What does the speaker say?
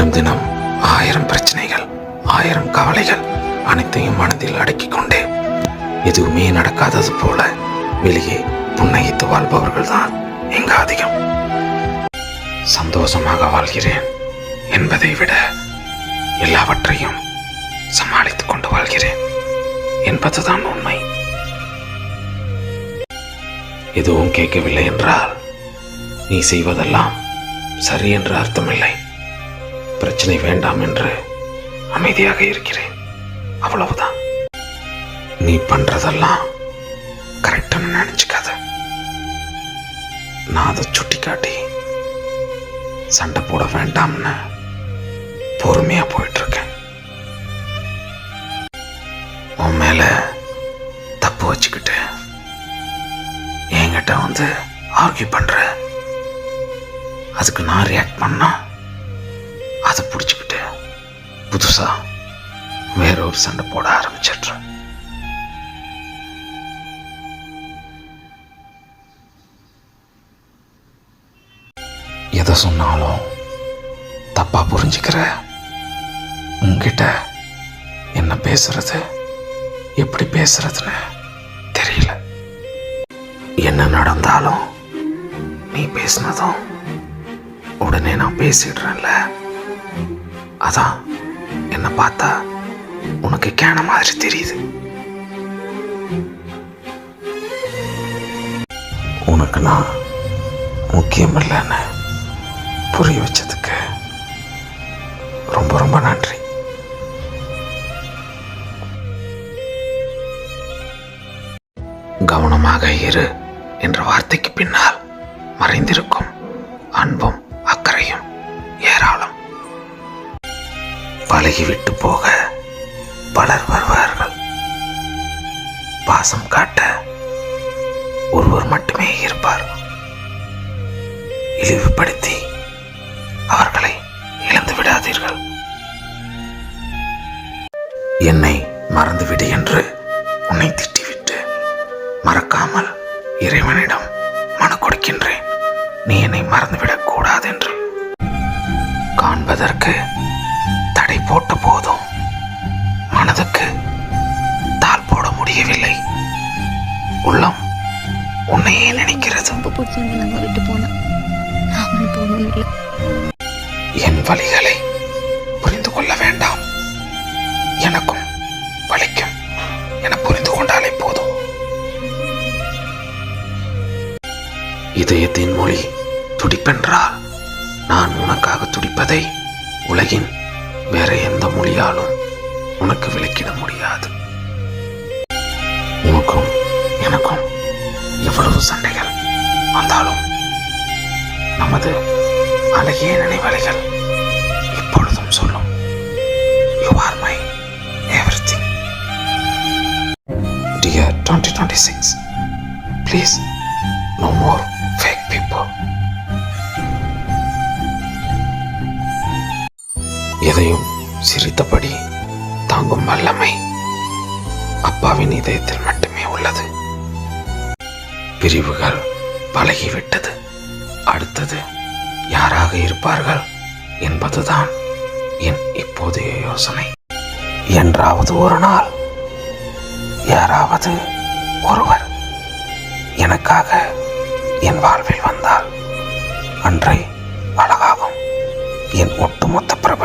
தினம் தினம் 1000 பிரச்சனைகள், 1000 கவலைகள் அனைத்தையும் மனதில் அடக்கிக் கொண்டே எதுவுமே நடக்காதது போல வெளியே புன்னகைத்து வாழ்பவர்கள் தான் இங்கு அதிகம். சந்தோஷமாக வாழ்கிறேன் என்பதை விட எல்லாவற்றையும் சமாளித்துக் கொண்டு வாழ்கிறேன் என்பதுதான் உண்மை. எதுவும் கேட்கவில்லை என்றால் நீ செய்வதெல்லாம் சரி என்று அர்த்தமில்லை. பிரச்சனை வேண்டாம் என்று அமைதியாக இருக்கிறேன், அவ்வளவுதான். நீ பண்றதெல்லாம் கரெக்டான நினைச்சுக்காத. நான் அதை சுட்டி காட்டி சண்டை போட வேண்டாம்னு பொறுமையா போயிட்டு இருக்கேன். உன் மேல தப்பு வச்சுக்கிட்டு என்கிட்ட வந்து ஆர்கியூ பண்ற, அதுக்கு நான் ரியாக்ட் பண்ணா அதை பிடிச்சிக்கிட்டு புதுசா வேற ஒரு சண்டை போட ஆரம்பிச்சிடுறேன். எதை சொன்னாலும் தப்பா புரிஞ்சுக்கிற உன்கிட்ட என்ன பேசுறது, எப்படி பேசுறதுன்னு தெரியல. என்ன நடந்தாலும் நீ பேசினதும் உடனே நான் பேசிடுறேன்ல, அதான் என்ன பார்த்தா உனக்கு கேன மாதிரி தெரியுது. உனக்கு நான் முக்கியம் இல்லைன்னு புரிய வச்சதுக்கு ரொம்ப ரொம்ப நன்றி. கவனமாக இரு என்ற வார்த்தைக்கு பின்னால் மறைந்திருக்கும் அன்பும் அக்கறையும் ஏராளம். பழகிவிட்டு போக பலர் வருவார்கள். பாசம் காட்ட ஒருவர் மட்டுமே இருப்பார். இழிவுபடுத்தி அவர்களை இழந்து விடாதீர்கள். என்னை மறந்துவிடு என்று உன்னை திட்டிவிட்டு மறக்காமல் இறைவனிடம் மனு கொடுக்கின்றேன். நீ என்னை மறந்துவிடக் கூடாது என்று. காண்பதற்கு தடை போட்ட போதும் மனதுக்கு தாள் போட முடியவில்லை. உள்ளம் உன்னையே நினைக்கிறது. என் வலிகளை புரிந்து கொள்ள வேண்டாம். எனக்கும் வலிக்கும் என புரிந்து கொண்டாலே போதும். இதயத்தின் மொழி துடிப்பென்றால் நான் உனக்காக துடிப்பதை உலகின் வேற எந்த மொழியாலும் உனக்கு விளக்கிட முடியாது. உனக்கும் எனக்கும் எவ்வளவு சண்டைகள் வந்தாலும் நமது அழகிய நினைவலைகள் இப்பொழுதும் சொல்லும், You are my everything. Dear 2026, please no more fake people. எதையும் சிரித்தபடி தாங்கும் வல்லமை அப்பாவின் இதயத்தில் மட்டுமே உள்ளது. பிரிவுகள் பழகிவிட்டது. அடுத்தது யாராக இருப்பார்கள் என்பதுதான் என் இப்போதைய யோசனை. என்றாவது ஒரு நாள் யாராவது ஒருவர் எனக்காக என் வாழ்வில் வந்தால் அன்றே அழகாகும் என் ஒட்டுமொத்த பிரபஞ்சம்.